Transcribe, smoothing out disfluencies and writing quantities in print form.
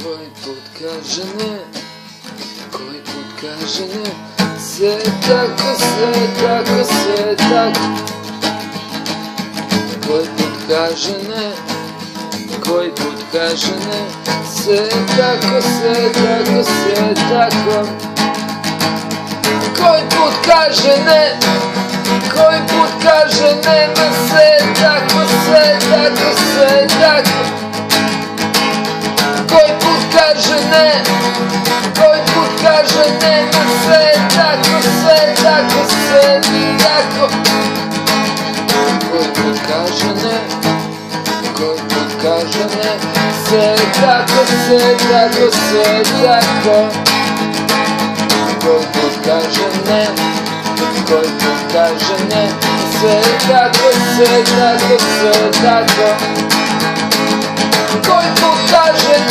Koji put kaže ne, koji put kaže ne, sve tako, sve tako, sve tako. Koji put kaže ne, koji put kaže ne, sve tako, sve tako, sve tako. Koji put kaže ne, koji put kaže ne, ma sve tako, sve tako, sve tako. Koji put kaže ne, koji put kaže ne, ma sve tako, sve tako, sve tako. Koji put kaže ne, koji put kaže ne, sve tako, sve tako, sve tako. Koji put kaže ne, koji put kaže ne, sve tako, sve tako, sve tako. Koji put kaže